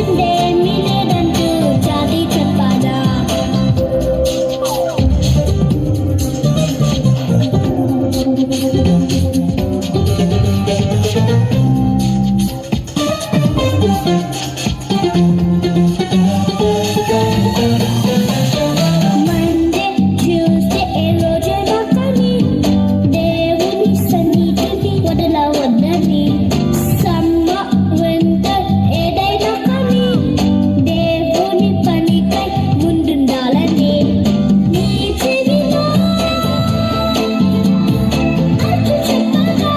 మెచ్చిందేమీ లేదంటూ జాతి చెప్పాలా? మండే ట్యూస్డే ఏ రోజైనా కానీ దేవుని సన్నిధిని వదలవద్దని, సమ్మర్ వింటర్ ఏదైనా కానీ దేవుని పనికై ముందుండాలని నీ చెవిలో అర్థం చెప్పగా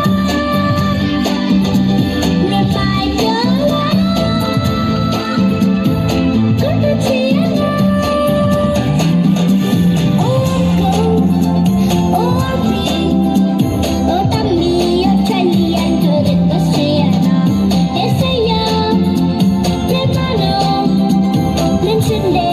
నీ బైబిల్లో గుర్తు చేయగా ఓ తమ్మి ఓ చెల్లి అంటూ రిక్వెస్ట్ చేయనా? యేసయ్య ప్రేమలో నించుండే